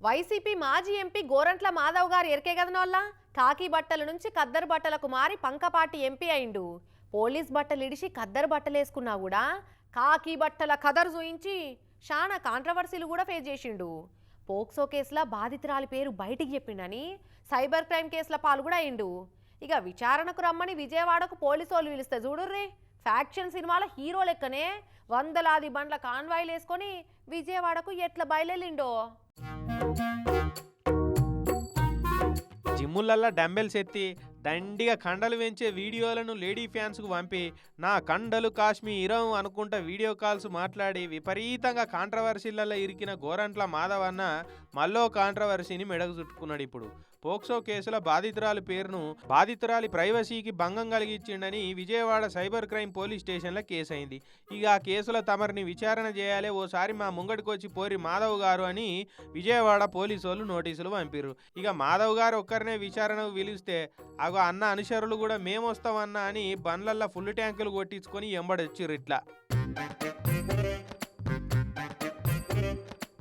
YCP మాజీ MP Gorantla Madhav గారు ఎరికే కదనోళ్ళ కాకి బట్టల నుంచి ఖద్దరు బట్టలకు మారి పంకపాటి ఎంపీ అయిండు. పోలీస్ బట్టలు ఇడిచి ఖద్దరు బట్టలు వేసుకున్నా కూడా కాకి బట్టల ఖదరు చూయించి చాలా కాంట్రవర్సీలు కూడా ఫేస్ చేసిండు. పోక్సో కేసుల బాధితురాలి పేరు బయటికి చెప్పిండని సైబర్ క్రైమ్ కేసుల పాలు కూడా అయిండు. ఇక విచారణకు రమ్మని విజయవాడకు పోలీసు వాళ్ళు పిలిస్తే చూడుర్రీ, ఫ్యాక్షన్ సినిమాల హీరో లెక్కనే వందలాది బండ్ల కాన్వాయిలు వేసుకొని విజయవాడకు ఎట్లా బయలుదేరిండో. జిమ్ములల్లా డంబెల్స్ ఎత్తి దండిగా కండలు పెంచే వీడియోలను లేడీ ఫ్యాన్స్కు పంపి నా కండలు కాశ్మీరం అనుకుంటా వీడియో కాల్స్ మాట్లాడి విపరీతంగా కాంట్రవర్సీలలో ఇరికిన గోరంట్ల మాధవ్ అన్న మళ్ళో కాంట్రవర్సీని మెడకు చుట్టుకున్నాడు. ఇప్పుడు పోక్సో కేసుల బాధితురాలి ప్రైవసీకి భంగం కలిగించిండని విజయవాడ సైబర్ క్రైమ్ పోలీస్ స్టేషన్లో కేసు అయింది. ఇక ఆ కేసులో తమరిని విచారణ చేయాలి, ఓసారి మా ముంగడికి వచ్చి పోరి మాధవ్ గారు అని విజయవాడ పోలీసు వాళ్ళు నోటీసులు పంపిరు. ఇక మాధవ్ గారు ఒక్కరినే విచారణకు పిలిస్తే అగో అన్న అనుచరులు కూడా మేమొస్తామన్నా అని బండ్లల్లో ఫుల్ ట్యాంకులు కొట్టించుకొని ఎంబడొచ్చిర్రు. ఇట్లా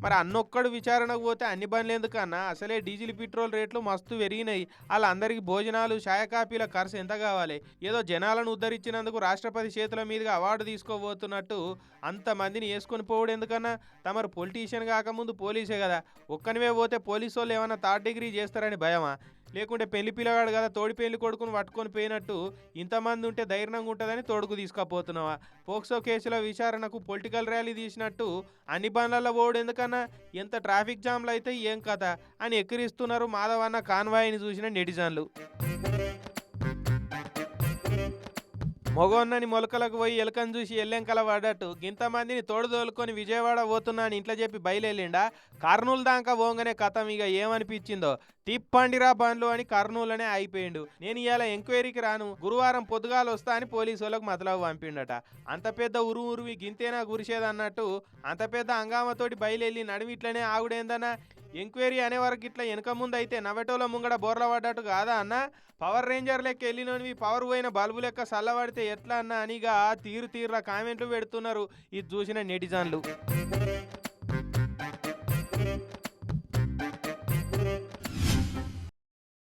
మరి అన్నొక్కడు విచారణకు పోతే అన్ని బండ్లు ఎందుకన్నా? అసలే డీజిల్ పెట్రోల్ రేట్లు మస్తు పెరిగినాయి. వాళ్ళందరికీ భోజనాలు ఛాయ కాపీల ఖర్చు ఎంత కావాలి? ఏదో జనాలను ఉద్ధరించినందుకు రాష్ట్రపతి చేతుల మీదుగా అవార్డు తీసుకోబోతున్నట్టు అంతమందిని వేసుకొని పోవడం ఎందుకన్నా? తమరు పొలిటీషియన్ కాకముందు పోలీసే కదా, ఒక్కనివే పోతే పోలీసు వాళ్ళు ఏమన్నా థర్డ్ డిగ్రీ చేస్తారని భయమా? లేకుంటే పెళ్లి పిల్లగాడు కదా తోడి పెళ్లి కొడుకుని పట్టుకొని పోయినట్టు ఇంతమంది ఉంటే ధైర్యంగా ఉంటుందని తోడుకు తీసుకుపోతున్నావా? పోక్సో కేసుల విచారణకు పొలిటికల్ ర్యాలీ తీసినట్టు అన్ని బండ్లలో పోవడం ఎందుకన్నా? ఎంత ట్రాఫిక్ జామ్లు అయితే ఏం కథ అని ఎక్కిరిస్తున్నారు మాధవన్న కాన్వాయిని చూసిన నెటిజన్లు. మొగోన్నని మొలకలకు పోయి ఎలకను చూసి ఎల్లెంకల పడ్డట్టు గింతమందిని తోడుదోలుకొని విజయవాడ పోతున్నా అని ఇంట్లో చెప్పి బయలుదేరిండా. కర్నూలు దాకా పోగానే కథం ఇక ఏమనిపించిందో, తిప్పండిరా బండ్లు అని కర్నూలునే అయిపోయిండు. నేను ఇవాళ ఎంక్వైరీకి రాను, గురువారం పొద్దుగాలు వస్తా అని పోలీసు వాళ్ళకు మతలబు పంపిండట. అంత పెద్ద ఉరువి గింతేనా గురిసేదన్నట్టు అంత పెద్ద హంగామతోటి బయలుదేరి నడిమిట్లనే ఆగుడేందన్నా? ఎంక్వైరీ అనే వరకు ఇట్లా వెనక ముందు అయితే నవ్వటోల ముంగడ బోర్ల పడ్డట్టు కాదా అన్న? పవర్ రేంజర్ లెక్క వెళ్ళినవి పవర్ పోయిన బల్బు లెక్క చల్లబడితే ఎట్లా అన్న అనిగా తీరులా కామెంట్లు పెడుతున్నారు ఇది చూసిన నెటిజన్లు.